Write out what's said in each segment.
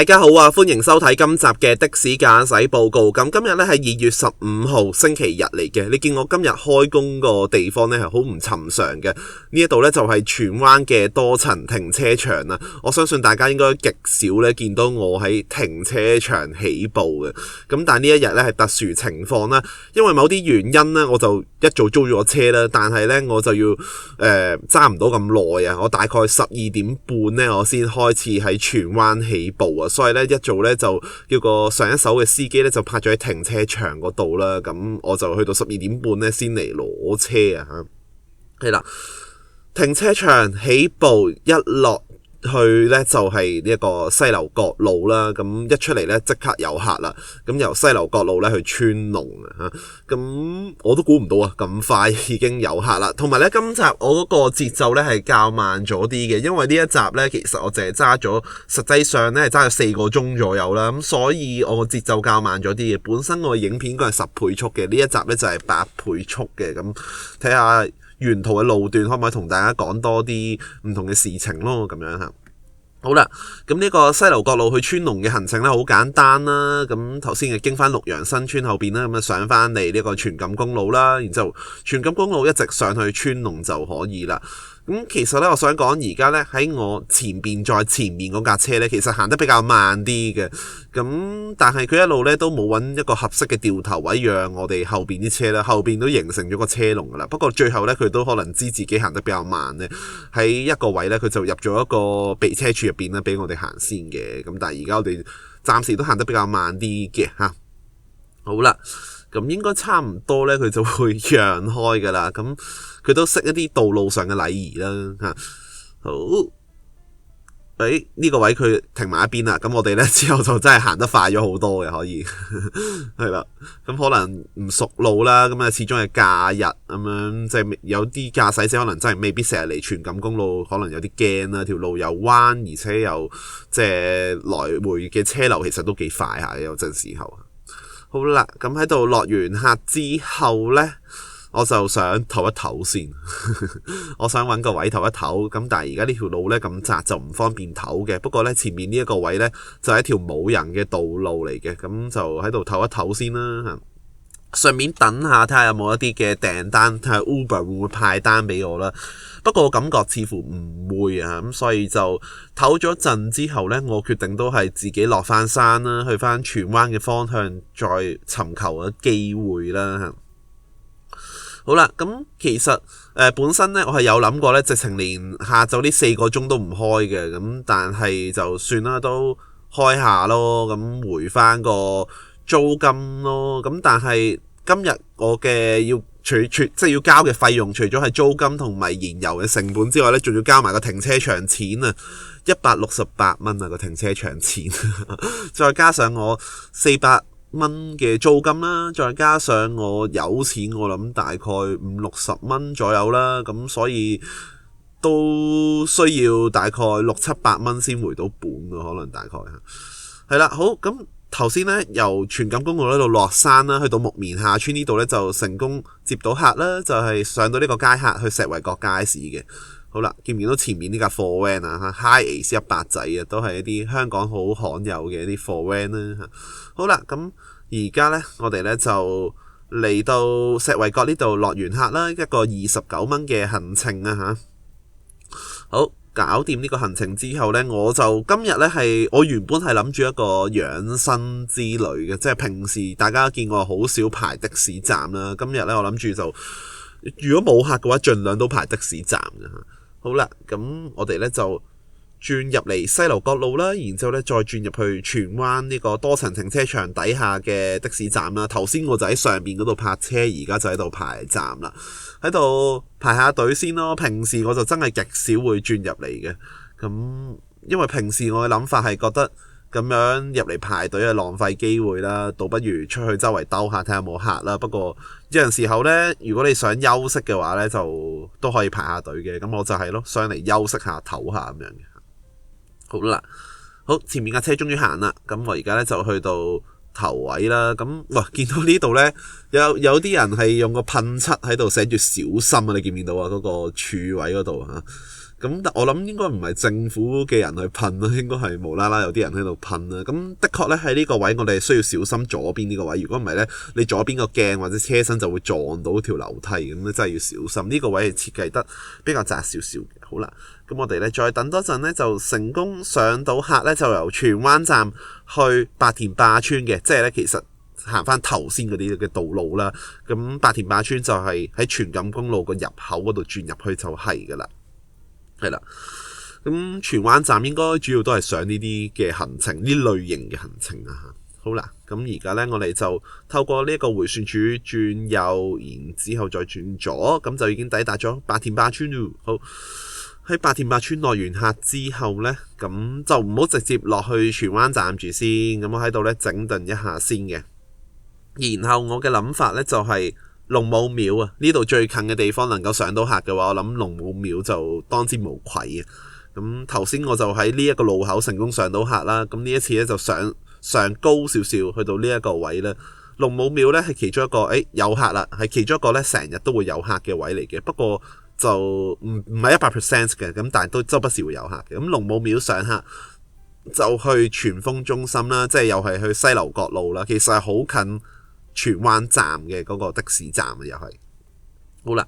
大家好啊，歡迎收睇今集嘅的士駕駛報告。咁今日咧係2月15號星期日嚟嘅。你見我今日開工個地方咧係好唔尋常嘅。呢一度咧就係荃灣嘅多層停車場啦。我相信大家應該極少咧見到我喺停車場起步嘅。咁但係呢一日咧係特殊情況啦，因為某啲原因咧，我就一早租咗車啦，但係咧我就要揸唔到咁耐啊。我大概12點半咧，我先開始喺荃灣起步啊。所以咧一早咧就叫個上一手嘅司機咧就泊咗喺停車場嗰度啦，咁我就去到12點半咧先嚟攞車啊嚇。係啦，停車場起步一落去咧就係呢一個西樓角路啦，咁一出嚟咧即刻有客啦，咁由西樓角路咧去川龍啊嚇，咁我都估唔到啊，咁快已經有客啦。同埋咧今集我嗰個節奏咧係較慢咗啲嘅，因為呢一集咧其實我淨係揸咗，實際上咧係揸咗4個鐘左右啦，咁所以我個節奏較慢咗啲嘅。本身我嘅影片應該係10倍速嘅，呢一集咧就係8倍速嘅，咁睇下沿途嘅路段可唔可以同大家講多啲唔同嘅事情咯，咁樣嚇。好啦，咁呢個西樓角路去川龍嘅行程咧好簡單啦。咁頭先係經翻綠楊新村後邊啦，咁啊上翻嚟呢個荃錦公路啦，然之後荃錦公路一直上去川龍就可以啦。咁其實咧，我想講而家咧喺我前邊再前面嗰架車咧，其實行得比較慢啲嘅。咁但係佢一路咧都冇揾一個合適嘅掉頭位讓我哋後邊啲車啦，後邊都形成咗個車龍噶啦。不過最後咧佢都可能知自己行得比較慢咧，喺一個位咧佢就入咗一個避車處入邊咧俾我哋行先嘅。咁但係而家我哋暫時都行得比較慢啲嘅嚇。好啦。咁應該差唔多咧，佢就會讓開噶啦。咁佢都識一啲道路上嘅禮儀啦嚇。好，呢個位佢停埋一邊啦。咁我哋咧之後就真係行得快咗好多嘅，可以係啦。咁可能唔熟路啦，咁啊始終係假日咁樣，即係有啲駕駛者可能真係未必成日嚟荃錦公路，可能有啲驚啦。條路又彎，而且又即係來回嘅車流其實都幾快下，有陣時候。好啦，咁喺度落完客之後呢，我就想唞一唞先。我想揾個位唞一唞，咁但係而家呢條路呢咁窄就唔方便唞嘅。不過呢，前面呢一個位呢，就係一條冇人嘅道路嚟嘅，咁就喺度唞一唞先啦。順便等下睇下有冇一啲嘅訂單，睇下 Uber 會唔會派單俾我啦。不過我感覺似乎唔會啊，咁所以就唞咗陣之後呢，我決定都係自己落翻山啦，去翻荃灣嘅方向再尋求個機會啦。好啦，咁其實本身呢，我係有諗過呢，直情連下晝呢4個鐘都唔開嘅，咁但係就算啦，都開下咯，咁回翻個租金咯。咁但係今日我嘅即係要交嘅費用，除咗係租金同埋燃油嘅成本之外呢，仲要交埋個停車場錢啊，168蚊啊個停車場錢，再加上我400蚊嘅租金啦，再加上我有錢，我諗大概50-60蚊左右啦，咁所以都需要大概600-700蚊先回到本咯，可能大概係啦。好，咁頭先咧由荃錦公路呢度落山啦，去到木棉下村呢度咧就成功接到客啦，就係上到呢個街客去石圍角街市嘅。好啦，見唔見到前面呢架貨 van 啊？HiAce 100仔啊，都係一啲香港好罕有嘅一啲貨 van 啦。好啦，咁而家咧我哋咧就嚟到石圍角呢度落完客啦，一個29蚊嘅行程啊嚇。好。搞掂呢個行程之後呢，我就今日呢我原本係諗住一個養生之旅嘅，即係平時大家見我好少排的士站啦。今日呢，我諗住就如果冇客嘅話，盡量都排的士站嘅。好啦，咁我哋呢就轉入嚟西樓角路啦，然之後呢再轉入去荃灣呢個多層停車場底下嘅的士站啦。頭先我就喺上面嗰度泊車，而家就喺度排站啦，喺度排下隊先咯。平時我就真係極少會轉入嚟嘅，咁因為平時我嘅諗法係覺得咁樣入嚟排隊係浪費機會啦，倒不如出去周圍兜下睇下有冇客啦。不過有陣時候呢，如果你想休息嘅話呢，就都可以排下隊嘅。咁我就係咯，上嚟休息下唞下咁樣嘅。好啦，好，前面架車終於行啦，咁我而家咧就去到頭位啦。咁哇，見到呢度咧有啲人係用個噴漆喺度寫住小心啊，你見唔見到啊？嗰個柱位嗰度嚇，咁我諗應該唔係政府嘅人去噴啦，應該係無啦啦有啲人喺度噴啦。咁的確咧喺呢個位，我哋需要小心左邊呢個位。如果唔係咧，你左邊個鏡或者車身就會撞到條樓梯咁咧，真係要小心。呢個位係設計得比較窄少少嘅。好啦，咁我哋咧再等多陣咧，就成功上到客咧，就由荃灣站去白田壩村嘅，即係咧其實行翻頭先嗰啲嘅道路啦。咁白田壩村就係喺荃錦公路個入口嗰度轉入去就係噶啦。係啦，咁荃灣站應該主要都係上呢啲嘅行程，呢類型嘅行程啊。好啦，咁而家呢，我哋就透過呢一個迴旋處轉右，然之後再轉左，咁就已經抵達咗白田壩村咯。好，喺白田壩村落完客之後呢，咁就唔好直接落去荃灣站住先，咁我喺度呢整頓一下先嘅。然後我嘅諗法呢，就係龍母廟啊，呢度最近嘅地方能夠上到客嘅話，我諗龍母廟就當之無愧啊。咁頭先我就喺呢一個路口成功上到客啦，咁呢一次咧就上高少少去到呢一個位咧。龍母廟咧係其中一個有客啦，係其中一個咧成日都會有客嘅位嚟嘅。不過就唔係100% 嘅，咁但係都周不時會有客嘅。咁龍母廟上客就去荃豐中心啦，即係又係去西樓角路啦，其實係好近荃灣站嘅嗰個的士站啊，又係。好啦，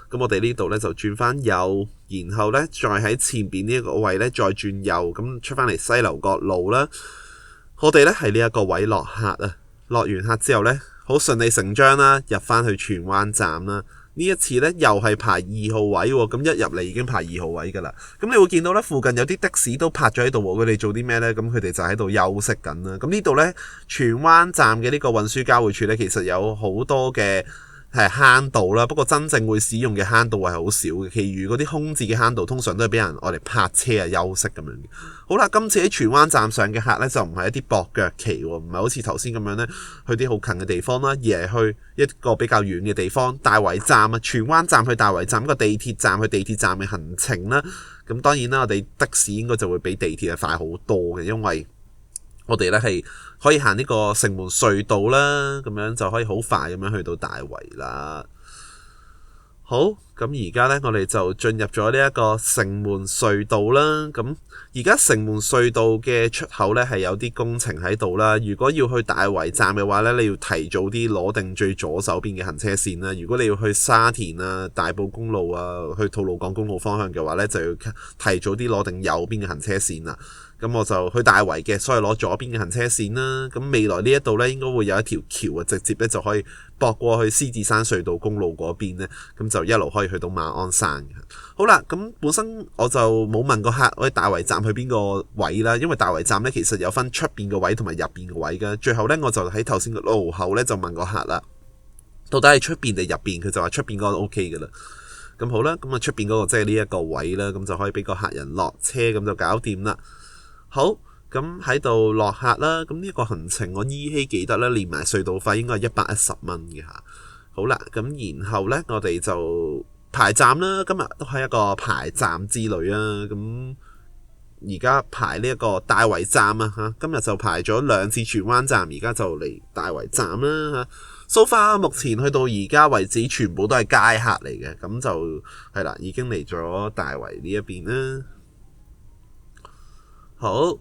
咁我哋呢度呢就轉翻右，然後呢再喺前邊呢一個位呢再轉右，咁出翻嚟西樓角路啦。我哋呢係呢一個位落客啊，落完客之後呢，好順理成章啦，入翻去荃灣站啦。呢一次呢又係排2號位喎，咁一入嚟已經排2號位噶啦。咁你會見到呢附近有啲的士都泊咗喺度喎，佢哋做啲咩呢？咁佢哋就喺度休息緊啦。咁呢度呢，荃灣站嘅呢個運輸交匯處呢，其實有好多嘅坑道啦，不過真正會使用嘅坑道係好少嘅，其餘嗰啲空置嘅坑道通常都係俾人愛嚟泊車啊休息咁樣嘅。好啦，今次喺荃灣站上嘅客呢，就唔係一啲駁腳期喎，唔係好似頭先咁樣呢，去啲好近嘅地方啦，而係去一個比較遠嘅地方，大圍站啊，荃灣站去大圍站一個地鐵站去地鐵站嘅行程啦。咁當然啦，我哋的士應該就會比地鐵係快好多嘅，因為我哋呢係可以行呢個城門隧道啦，咁樣就可以好快咁樣去到大圍啦。好，咁而家呢，我哋就進入咗呢一個城門隧道啦。咁而家城門隧道嘅出口呢係有啲工程喺度啦。如果要去大圍站嘅話呢，你要提早啲攞定最左手邊嘅行車線啦。如果你要去沙田啊、大埔公路啊、去吐露港公路方向嘅話呢，就要提早啲攞定右邊嘅行車線啦。咁我就去大圍嘅，所以攞左邊嘅行車線啦。咁未來呢一度呢，應該會有一條橋啊，直接呢就可以駁過去獅子山隧道公路嗰邊呢，咁就一路可以去到馬鞍山嘅。好啦，咁本身我就冇問過客我喺大圍站去邊個位啦，因為大圍站呢其實有分出邊個位同埋入邊個位嘅。最後呢，我就喺頭先個路口呢就問個客啦，到底係出邊定入邊？佢就話出邊嗰個 OK 嘅啦。咁好啦，咁啊出邊嗰個即係呢一個位啦，咁就可以俾個客人落車，咁就搞掂啦。好，咁喺度落客啦。咁呢個行程我依稀記得咧，連埋隧道費應該係110蚊嘅嚇。好啦，咁然後呢，我哋就排站啦。今日都係一個排站之旅啊。咁而家排呢一個大圍站啊嚇，今日就排咗2次荃灣站，而家就嚟大圍站啦嚇。So far，目前去到而家為止，全部都係街客嚟嘅，咁就係啦，已經嚟咗大圍呢一邊啦。好，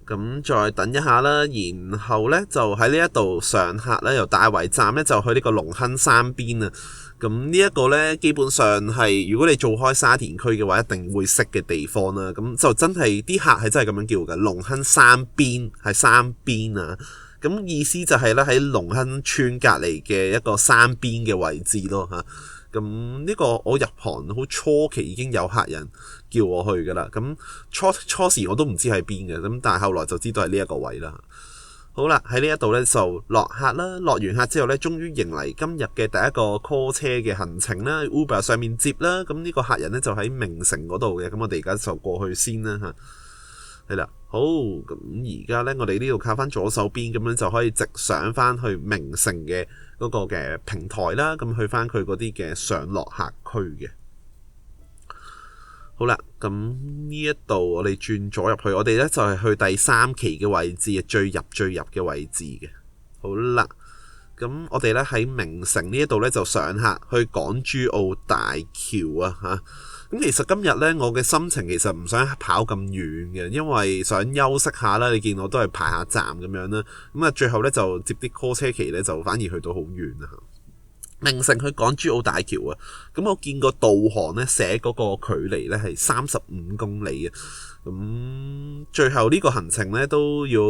咁再等一下啦，然後呢，就喺呢一度上客呢，由大圍站呢，就去呢個龍坑山邊啊。咁呢一個呢，基本上係如果你做開沙田區嘅話，一定會識嘅地方啦。咁就真係啲客係真係咁樣叫嘅，龍坑山邊係山邊啊。咁意思就係咧喺龍坑村隔離嘅一個山邊嘅位置咯嚇。咁呢個我入行好初期已經有客人叫我去噶啦。咁初時我都唔知喺邊嘅，咁但係後來就知道係呢一個位啦。好啦，喺呢一度呢就落客啦。落完客之後呢，終於迎嚟今日嘅第一個 call 車嘅行程啦。Uber 上面接啦。咁呢個客人呢就喺名城嗰度嘅，咁我哋而家就過去先啦嚇。係啦，好，咁而家呢，我哋呢度靠翻左手邊，咁樣就可以直上翻去名城嘅嗰個嘅平台啦，咁去翻佢嗰啲嘅上落客區嘅。好啦，咁呢一度我哋轉咗入去，我哋呢就係去第3期嘅位置，最入嘅位置嘅。好啦，咁我哋呢喺名城呢一度呢就上客去港珠澳大橋啊嚇。咁其實今日呢，我嘅心情其實唔想跑咁遠嘅，因為想休息下啦。你見我都係排下站咁樣啦。咁啊，最後呢，就接啲 call 車期呢，就反而去到好遠啊。名城去港珠澳大橋啊，咁我見個導航呢，寫嗰個距離呢係35公里啊。咁最後呢個行程呢，都要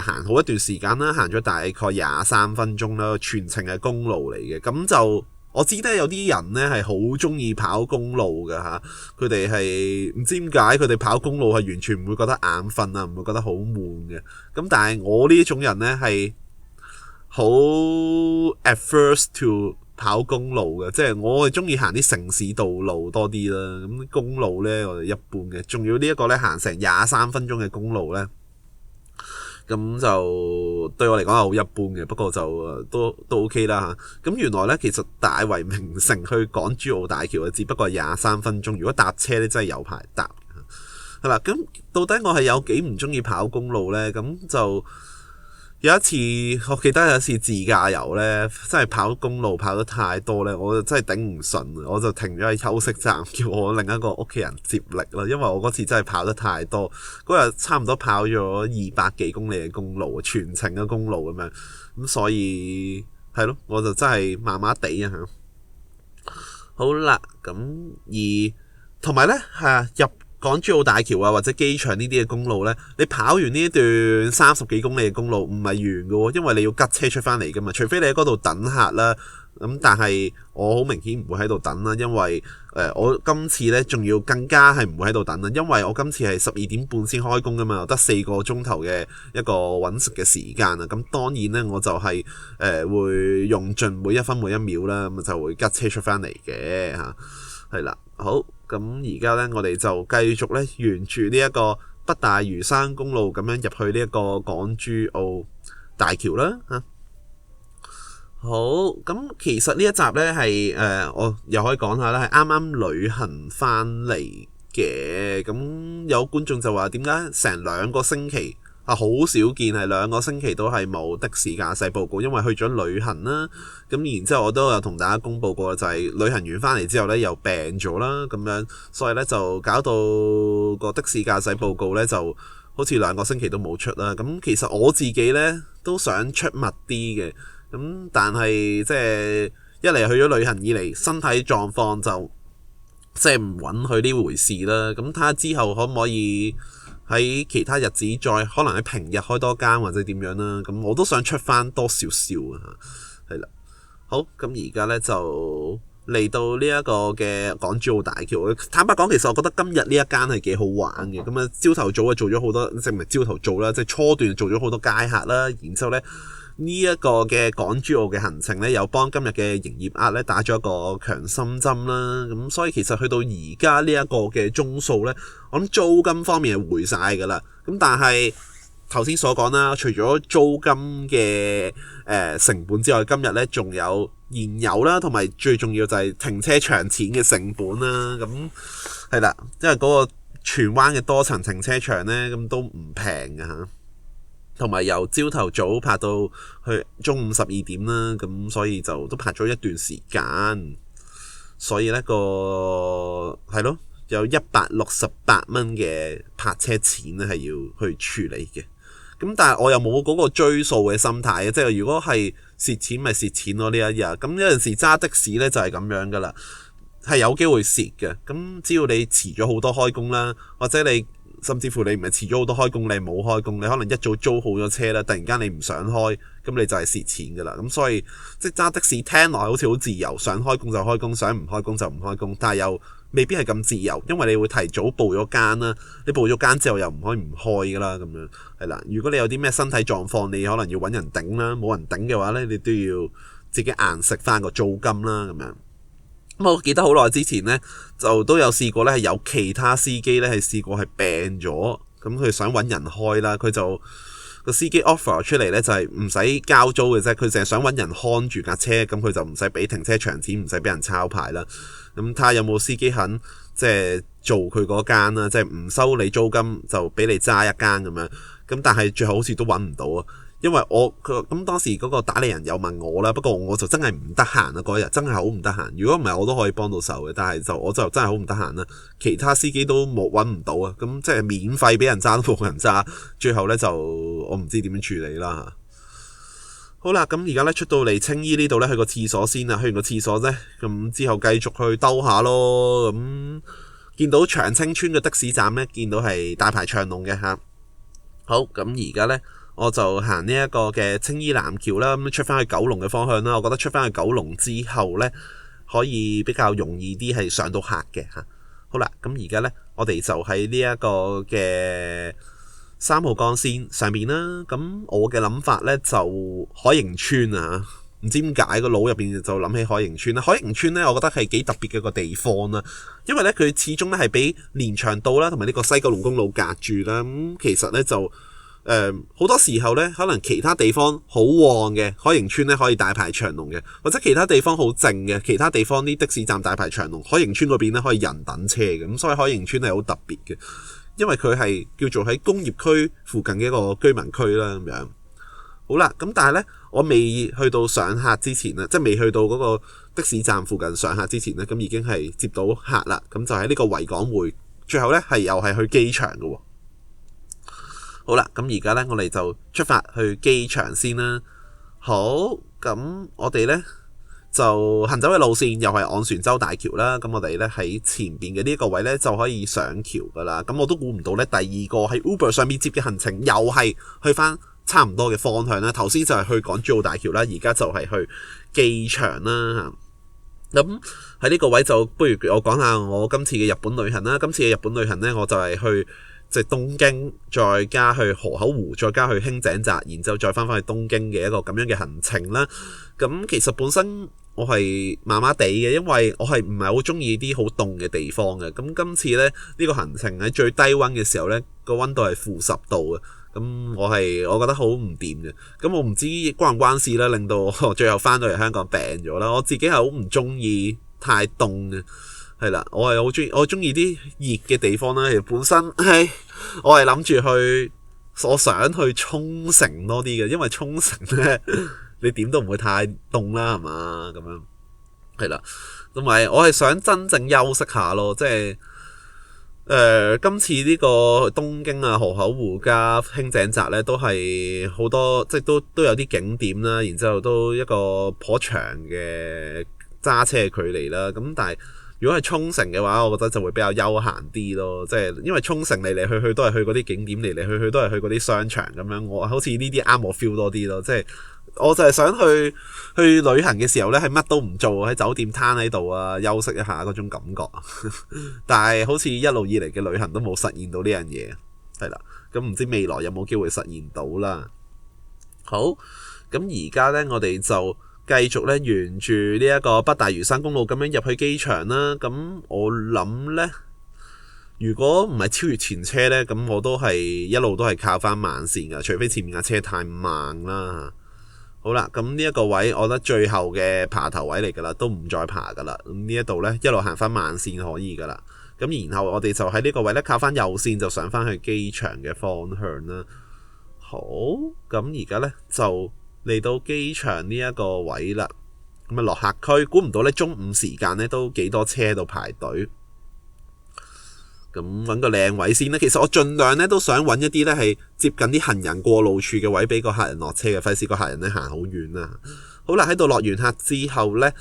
行好一段時間啦，行咗大概23分鐘啦，全程係公路嚟嘅。咁就我知得有啲人呢係好中意跑公路㗎嚇，佢哋係唔知點解佢哋跑公路係完全唔會覺得眼瞓啊，唔會覺得好悶嘅。咁但係我呢種人呢係好 adverse to 跑公路嘅，即係我係中意行啲城市道路多啲啦。咁公路呢，我哋一般嘅，仲要呢一個呢，行成23分鐘嘅公路呢，咁就對我嚟講係好一般嘅。不過就都 OK 啦嚇。咁原來呢，其實大圍名城去港珠澳大橋只不過係23分鐘，如果搭車呢，真係有排搭係啦。咁到底我係有幾唔中意跑公路呢？咁就有一次，我記得有一次自駕遊呢，真係跑公路跑得太多呢，我就真係頂唔順，我就停咗喺休息站，叫我另一個屋企人接力啦。因為我嗰次真係跑得太多，嗰日差唔多跑咗200幾公里嘅公路，全程嘅公路咁樣，咁所以係咯，我就真係麻麻地啊嚇。好啦，咁而同埋呢，入港珠澳大橋啊，或者機場呢啲嘅公路呢，你跑完呢一段30幾公里嘅公路唔係完嘅喎，因為你要吉車出返嚟㗎嘛。除非你喺嗰度等客啦，咁但係我好明顯唔會喺度等啦，因為我今次呢仲要更加係唔會喺度等啦，因為我今次係12點半先開工㗎嘛，得4個鐘頭嘅一個揾食嘅時間啊。咁當然呢，我就係會用盡每一分每一秒啦，咁就會吉車出返嚟嘅嚇，係啦，好。咁而家呢，我哋就繼續呢，沿住呢一個北大嶼山公路咁樣入去呢一個港珠澳大橋啦嚇。好，咁其實呢一集呢係我又可以講下啦，係啱啱旅行翻嚟嘅。咁有觀眾就話點解成2個星期好少見係2個星期都係冇的士駕駛報告，因為去咗旅行啦。咁然之後我都有同大家公佈過，就係旅行完翻嚟之後呢，又病咗啦，咁樣所以呢，就搞到個的士駕駛報告呢，就好似2個星期都冇出啦。咁其實我自己呢，都想出密啲嘅，咁但係即係一嚟去咗旅行，二嚟身體狀況就即係唔允許呢回事啦。咁睇下之後可唔可以喺其他日子再可能喺平日開多間或者點樣啦。咁我都想出翻多少少啊，係啦。好，咁而家呢，就嚟到呢一個嘅港珠澳大橋。坦白講，其實我覺得今日呢一間係幾好玩嘅。咁啊，朝頭早啊做咗好多，即係唔係朝頭早啦，即係初段做咗好多街客啦。然之後呢，呢一個嘅港珠澳嘅行程呢，又幫今日嘅營業額呢打咗一個強心針啦。咁所以其實去到而家呢一個嘅鐘數呢，我諗租金方面係回晒㗎啦。咁但係頭先所講啦，除咗租金嘅成本之外，今日呢仲有燃油啦，同埋最重要就係停車場錢嘅成本啦。咁係啦，因為嗰個荃灣嘅多層停車場呢，咁都唔平㗎嚇。同埋由朝頭早拍到去中午12點啦，咁所以就都拍咗一段時間，所以呢個係咯，有168蚊嘅泊車錢咧係要去處理嘅。咁但係我又冇嗰個追數嘅心態嘅，即係如果係蝕錢咪蝕錢咯呢一日。咁有陣時揸的士呢就係咁樣噶啦，係有機會蝕嘅。咁只要你遲咗好多開工啦，或者你甚至乎你唔係遲咗好多開工，你冇開工，你可能一早租好咗車啦，突然間你唔想開，咁你就係蝕錢噶啦。咁所以即係揸的士聽落好似好自由，想開工就開工，想唔開工就唔開工，但係又未必係咁自由，因為你會提早報咗間啦，你報咗間之後又唔可以唔開噶啦，咁樣係啦。如果你有啲咩身體狀況，你可能要揾人頂啦，冇人頂嘅話呢，你都要自己硬食翻個租金啦，咁樣。咁我記得好耐之前呢，就都有試過呢，係有其他司機呢係試過係病咗，咁佢想揾人開啦，佢就個司機 offer 出嚟呢，就係唔使交租嘅啫，佢淨係想揾人看住架車，咁佢就唔使俾停車場錢，唔使俾人抄牌啦。咁睇下有冇司機肯即係做佢嗰間啦，即係唔收你租金就俾你揸一間咁樣。咁但係最後好似都揾唔到啊，因為咁當時嗰個打理人有問我啦，不過我就真係唔得閒啊，嗰日真係好唔得閒。如果唔係我都可以幫到手嘅，但係我就真係好唔得閒啦。其他司機都揾唔到啊，咁即係免費俾人揸都冇人揸，最後呢，就我唔知點樣處理啦。好啦，咁而家呢，出到嚟青衣呢度呢，去個廁所先啦，去完個廁所呢，咁之後繼續去兜下咯。咁見到長青村嘅的士站呢，見到係大排長龍嘅嚇。好，咁而家呢，我就行呢一個嘅青衣南橋啦，咁出翻去九龍嘅方向啦。我覺得出翻去九龍之後呢，可以比較容易啲係上到客嘅嚇。好啦，咁而家呢，我哋就喺呢一個嘅3號幹線上面啦。咁我嘅諗法呢，就海盈村啊，唔知點解個腦入邊就諗起海盈村啦。海盈村呢，我覺得係幾特別嘅一個地方啦，因為呢，佢始終呢係俾連翔道啦同埋呢個西九龍公路隔住啦。咁其實呢，就好多時候呢，可能其他地方好旺嘅海盈村呢可以大排長龍嘅，或者其他地方好靜嘅，其他地方啲的士站大排長龍，海盈村嗰邊呢可以人等車嘅，咁所以海盈村係好特別嘅，因為佢係叫做喺工業區附近嘅一個居民區啦咁樣。好啦，咁但係呢，我未去到上客之前呢，即係未去到嗰個的士站附近上客之前呢，咁已經係接到客啦，咁就喺呢個維港匯，最後呢，又係去機場嘅喎。好啦，咁而家呢，我哋就出發去機場先啦。好，咁我哋呢，就行走嘅路線又係昂船洲大橋啦。咁我哋呢，喺前邊嘅呢一個位呢，就可以上橋噶啦。咁我都估唔到呢，第二個喺 Uber 上面接嘅行程又係去翻差唔多嘅方向啦。頭先就係去港珠澳大橋啦，而家就係去機場啦。咁喺呢個位就不如我講下我今次嘅日本旅行啦。今次嘅日本旅行呢，我就係去即係東京，再加去河口湖，再加去輕井澤，然之後再翻返去東京嘅一個咁樣嘅行程啦。咁其實本身我係麻麻地嘅，因為我係唔係好中意啲好凍嘅地方嘅。咁今次呢，呢個行程喺最低溫嘅時候呢，個溫度係-10度嘅。咁我覺得好唔掂嘅。咁我唔知關唔關事啦，令到我最後翻到嚟香港病咗啦。我自己係好唔中意太凍嘅。係啦，我中意啲熱嘅地方啦。其實本身我係諗住我想去沖繩多啲嘅，因為沖繩呢，你點都唔會太凍啦，係嘛咁樣。係啦，同埋我係想真正休息下咯，即係今次呢個東京啊、河口湖加輕井澤呢，都係好多即係都有啲景點啦，然之後都一個頗長嘅揸車嘅距離啦。咁但係如果係沖繩嘅話，我覺得就會比較休閒啲咯，即係因為沖繩嚟嚟去去都係去嗰啲景點，嚟嚟去去都係去嗰啲商場咁樣。我好似呢啲啱我 feel 多啲咯，即係我就係想去旅行嘅時候呢，係乜都唔做，喺酒店攤喺度啊，休息一下嗰種感覺。但係好似一路以嚟嘅旅行都冇實現到呢樣嘢，係啦。咁唔知未來有冇機會實現到啦？好，咁而家呢，我哋就繼續咧，沿住呢一個北大嶼山公路咁樣入去機場啦。咁我諗呢，如果唔係超越前車呢，咁我都係一路都係靠翻慢線噶，除非前面架車太慢啦。好啦，咁呢一個位，我覺得最後嘅爬頭位嚟噶啦，都唔再爬噶啦。咁呢一度呢，一路行翻慢線可以噶啦。咁然後我哋就喺呢個位呢，靠翻右線就上翻去機場嘅方向啦。好，咁而家呢，就嚟到機場呢一個位啦，咁啊落客區，估唔到呢中午時間呢都幾多車喺度排隊，咁揾個靚位先啦。其實我盡量呢都想揾一啲呢係接近啲行人過路處嘅位，俾個客人落車嘅，費事個客人呢行好遠啦。好啦，喺度落完客之後呢，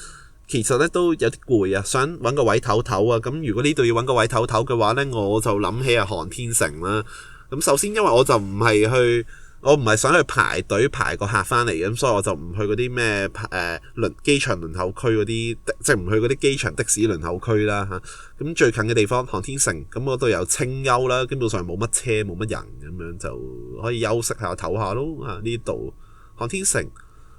其實呢都有啲攰啊，想揾個位唞唞啊。咁如果呢度要揾個位唞唞嘅話呢，我就諗起韓天城啦。咁首先因為我唔係想去排隊排個客翻嚟嘅，咁所以我就唔去嗰啲咩機場輪候區嗰啲，即係唔去嗰啲機場的士輪候區啦嚇。咁最近嘅地方韓天城，咁我都有清幽啦，基本上冇乜車冇乜人咁樣，就可以休息下唞下咯。啊，呢度韓天城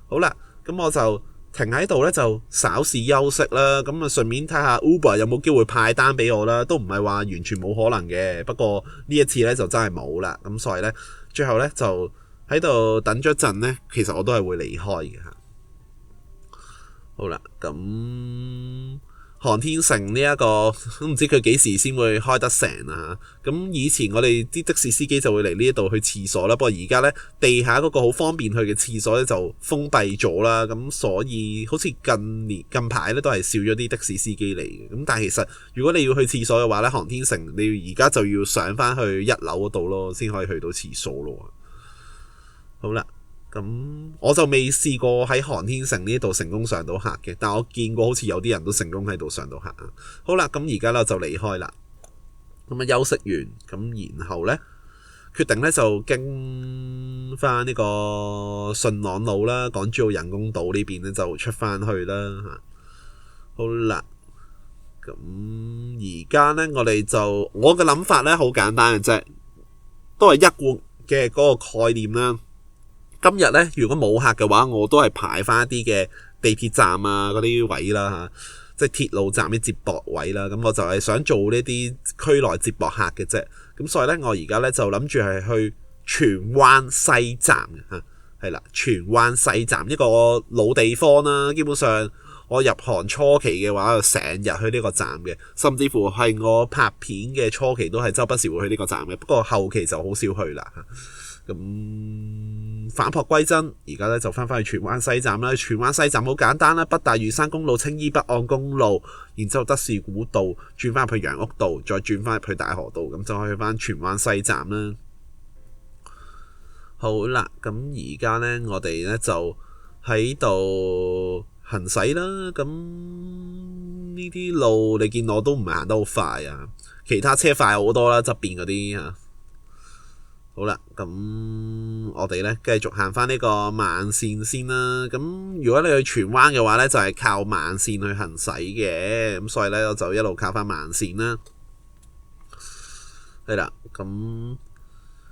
好啦，咁我就停喺度呢，就稍事休息啦。咁啊順便睇下 Uber 有冇機會派單俾我啦，都唔係話完全冇可能嘅。不過呢一次呢，就真係冇啦，咁所以呢，最後呢，就喺度等咗一陣呢，其實我都係會離開嘅嚇。好啦，咁航天城呢一個都唔知佢幾時先會開得成啊！咁以前我哋啲的士司機就會嚟呢一度去廁所啦，不過而家呢，地下嗰個好方便去嘅廁所呢就封閉咗啦，咁所以好似近排呢都係少咗啲的士司機嚟嘅。咁但係其實如果你要去廁所嘅話呢，航天城你而家就要上翻去一樓嗰度咯，先可以去到廁所咯。好啦。咁我就未試過喺航天城呢度成功上到客嘅，但我見過好似有啲人都成功喺度上到客啊。好啦，咁而家咧就離開啦。咁啊休息完，咁然後呢，決定呢就經翻呢個順朗路啦，港珠澳人工島呢邊呢就出翻去啦。好啦，咁而家呢，我哋就我嘅諗法呢好簡單嘅啫，都係一貫嘅嗰個概念啦。今日呢，如果冇客嘅話，我都係排翻一啲嘅地鐵站啊嗰啲位啦嚇，即係鐵路站啲接駁位啦。咁我就係想做呢啲區內接駁客嘅啫。咁所以呢，我而家呢就諗住係去荃灣西站嘅嚇，係啦，荃灣西站一個老地方啦。基本上我入行初期嘅話，就成日去呢個站嘅，甚至乎係我拍片嘅初期都係周不時會去呢個站嘅。不過後期就好少去啦。咁返璞歸真，而家咧就翻去荃灣西站啦。荃灣西站好簡單啦，北大嶼山公路、青衣北岸公路，然之後德士古道轉翻去楊屋道，再轉翻去大河道，咁就可以去翻荃灣西站啦。好啦，咁而家呢，我哋呢就喺度行駛啦。咁呢啲路你見我都唔係行得好快啊，其他車快好多啦，側邊嗰啲啊。好啦，咁我哋呢繼續行翻呢個慢線先啦。咁如果你去荃灣嘅話呢，就係靠慢線去行駛嘅，咁所以呢，我就一路靠翻慢線啦。係啦，咁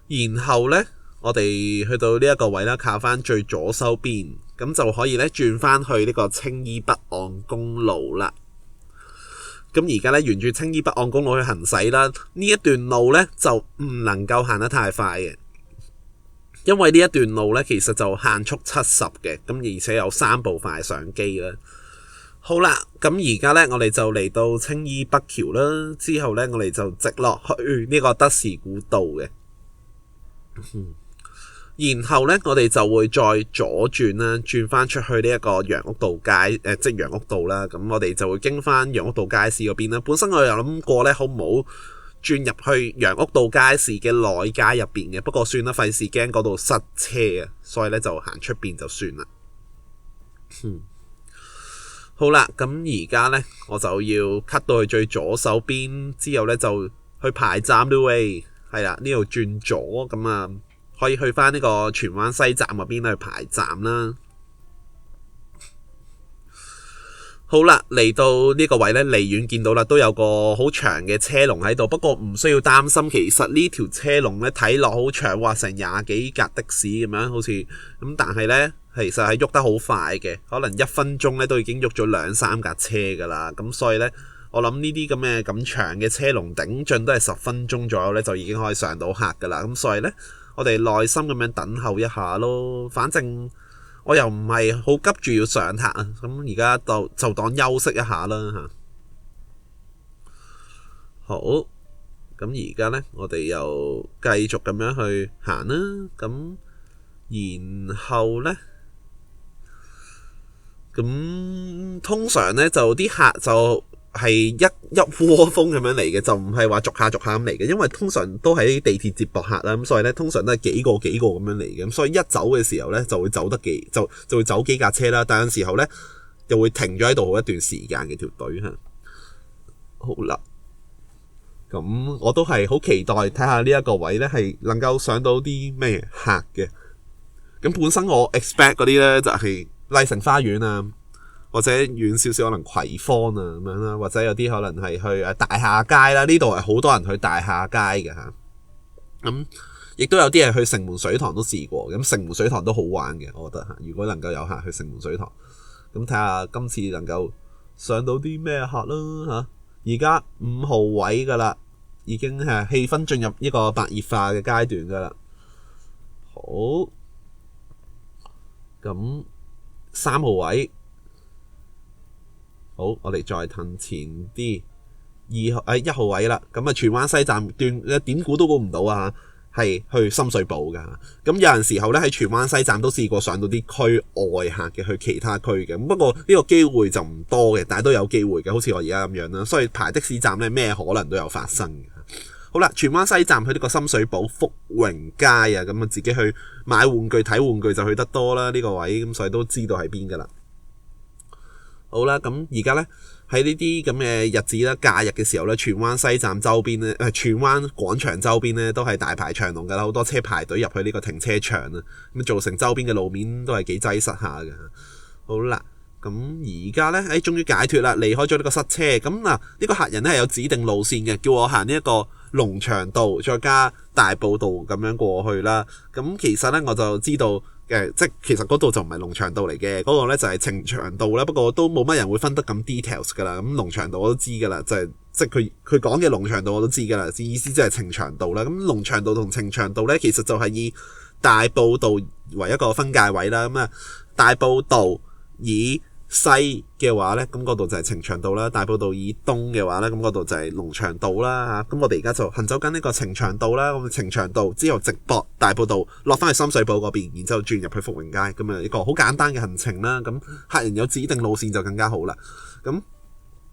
然後呢，我哋去到呢一個位啦，靠翻最左手邊，咁就可以呢轉翻去呢個青衣北岸公路啦。咁而家咧沿住青衣北岸公路去行駛啦，呢一段路咧就唔能夠行得太快嘅，因為呢一段路咧其實就限速70嘅，咁而且有3部快相機啦。好啦，咁而家咧我哋就嚟到青衣北橋啦，之後咧我哋就直落去呢個德士古道嘅。然後呢，我哋就會再左轉啦，轉翻出去呢一個楊屋道街，即係楊屋道啦。咁我哋就會經翻楊屋道街市嗰邊啦。本身我有諗過呢，好唔好轉入去楊屋道街市嘅內街入邊嘅，不過算啦，費事驚嗰度塞車啊，所以呢，就行出邊就算啦。好啦，咁而家呢，我就要 cut 到去最左手邊，之後呢，就去排站啦喂，係啦，呢度轉左咁啊。可以去翻呢個荃灣西站嗰邊去排站啦。好啦，嚟到呢個位呢，離遠見到啦，都有個好長嘅車龍喺度。不過唔需要擔心，其實呢條車龍呢睇落好長，話成20幾架的士咁樣，好似咁。但係呢，其實係喐得好快嘅，可能1分鐘呢都已經喐咗2-3架車噶啦。咁所以呢，我諗呢啲咁長嘅車龍頂盡都係10分鐘左右呢，就已經可以上到客噶啦。咁所以呢，我哋耐心咁樣等候一下咯，反正我又唔係好急住要上客啊，咁而家就當休息一下啦嚇。好，咁而家呢，我哋又繼續咁樣去行啦，咁然後呢，咁通常呢，就啲客就係一窩蜂咁樣嚟嘅，就唔係話逐下咁嚟嘅，因為通常都係地鐵接駁客啦，咁所以咧通常都係幾個咁樣嚟嘅，咁所以一走嘅時候咧就會走會走幾架車啦，但有時候咧又會停咗喺度好一段時間嘅條隊嚇。好啦，咁我都係好期待睇下呢一個位咧係能夠上到啲咩客嘅。咁本身我 expect 嗰啲咧就係麗城花園啊，或者遠少少可能葵芳啊咁樣啦，或者有啲可能係去大廈街啦，呢度係好多人去大廈街嘅嚇。咁亦都有啲係去城門水塘都試過，咁城門水塘都好玩嘅，我覺得嚇。如果能夠有客去城門水塘，咁睇下今次能夠上到啲咩客啦嚇。而家5號位噶啦，已經係氣氛進入一個白熱化嘅階段噶啦。好，咁3號位。好，我哋再褪前啲1號位啦。咁啊，荃灣西站段點估都估唔到啊，係去深水埗㗎。咁有陣時候咧喺荃灣西站都試過上到啲區外客嘅去其他區嘅。不過呢個機會就唔多嘅，但係都有機會嘅，好似我而家咁樣啦。所以排的士站咧咩可能都有發生嘅。好啦，荃灣西站去呢個深水埗福榮街啊，咁啊自己去買玩具睇玩具就去得多啦呢個位，咁所以都知道喺邊㗎啦。好啦，咁而家呢，喺呢啲咁嘅日子啦，假日嘅時候呢，荃灣西站周邊呢，荃灣廣場周邊呢，都係大排長龍㗎啦，好多車排隊入去呢個停車場啊，咁造成周邊嘅路面都係幾擠塞下嘅。好啦。咁而家呢，終於解脫啦，離開咗呢個塞車。咁嗱，呢個客人呢係有指定路線嘅，叫我行呢一個龍翔道，再加大埔道咁樣過去啦。咁其實呢，我就知道即其實嗰度就唔係龍翔道嚟嘅，嗰個呢就係呈祥道啦。不過都冇乜人會分得咁 details 㗎啦。咁龍翔道我都知㗎啦，即佢講嘅龍翔道我都知㗎啦，意思即係呈祥道啦。咁龍翔道同呈祥道呢，其實就係以大埔道為一個分界位啦。咁啊，大埔道以西嘅話呢，咁嗰度就係呈祥道啦；大埔道以東嘅話呢，咁嗰度就係龍翔道啦嚇。咁我哋而家就行走緊呢個呈祥道啦。咁呈祥道之後直駁大埔道落翻去深水埗嗰邊，然之後轉入去福榮街，咁啊一個好簡單嘅行程啦。咁客人有指定路線就更加好啦。咁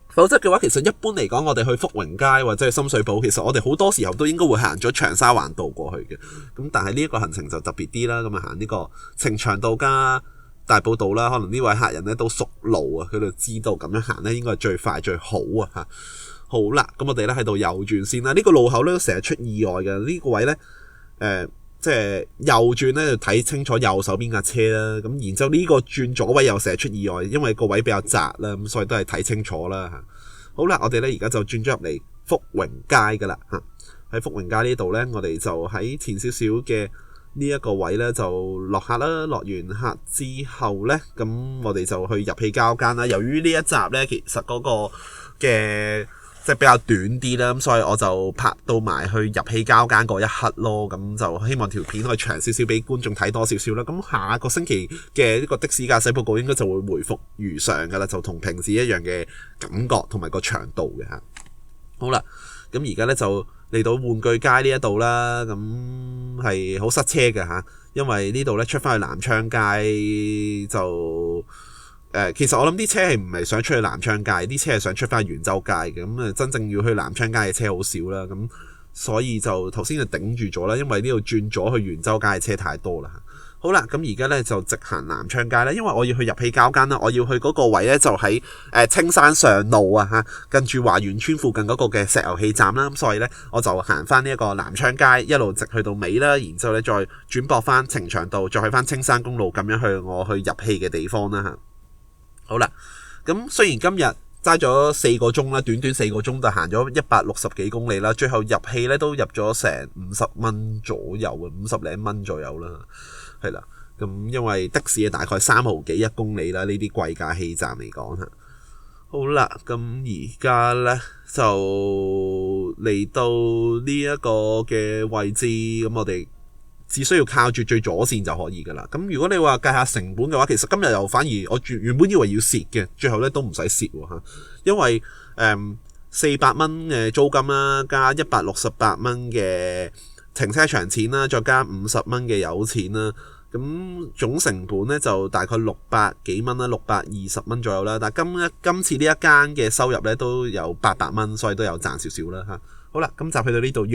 否則嘅話，其實一般嚟講，我哋去福榮街或者係深水埗，其實我哋好多時候都應該會行咗長沙灣道過去嘅。咁但係呢一個行程就特別啲啦。咁啊行呢個呈祥道加大埔道啦，可能呢位客人咧都熟路啊，佢就知道咁樣行咧應該係最快最好啊嚇。好啦，咁我哋咧喺度右轉先啦。呢個路口咧成日出意外嘅，呢個位咧即係右轉咧就睇清楚右手邊架車啦。咁然之後呢個轉左位又成日出意外，因為個位比較窄啦，咁所以都係睇清楚啦嚇。好啦，我哋咧而家就轉咗入嚟福榮街噶啦嚇。喺福榮街呢度咧，我哋就喺前少少嘅呢一個位呢就落客啦，落完客之後呢，咁我哋就去入氣膠間啦。由於呢一集呢，其實嗰個嘅即係比較短啲啦，咁所以我就拍到埋去入氣膠間嗰一刻咯。咁就希望條片可以長少少，俾觀眾睇多少少啦。咁下個星期嘅呢個的士駕駛報告應該就會回復如常噶啦，就同平時一樣嘅感覺同埋個長度嘅嚇。好啦，咁而家呢就嚟到玩具街呢一度啦，咁係好塞車嘅嚇，因為呢度咧出翻去南昌街就其實我諗啲車係唔係想出去南昌街，啲車係想出翻去元州街嘅，咁真正要去南昌街嘅車好少啦，咁所以就頭先就頂住咗啦，因為呢度轉咗去元州街嘅車太多啦。好啦，咁而家咧就直行南昌街啦，因為我要去入氣膠間啦，我要去嗰個位咧就喺青山上路啊嚇，近住華園村附近嗰個嘅石油氣站啦，咁所以咧我就行翻呢一個南昌街，一路直去到尾啦，然之後咧再轉駁翻呈祥道，再去翻青山公路咁樣去我去入氣嘅地方啦嚇。好啦，咁雖然今日揸咗4個鐘啦，短短4個鐘就行咗160幾公里啦，最後入氣咧都入咗成50蚊左右啊，50零蚊左右啦。係啦，咁因為的士係大概3毫幾1公里啦，呢啲貴價氣站嚟講嚇。好啦，咁而家呢就嚟到呢一個嘅位置，咁我哋只需要靠住最左線就可以噶啦。咁如果你話計下成本嘅話，其實今日又反而我原本以為要蝕嘅，最後呢都唔使蝕喎嚇，因為400蚊嘅租金啦，加168蚊嘅停車場錢啦，再加50蚊嘅油錢啦，咁總成本咧就大概600幾蚊啦，620蚊左右啦。但係今次呢一間嘅收入咧都有800蚊，所以都有賺少少啦嚇。好啦，今集去到呢度完。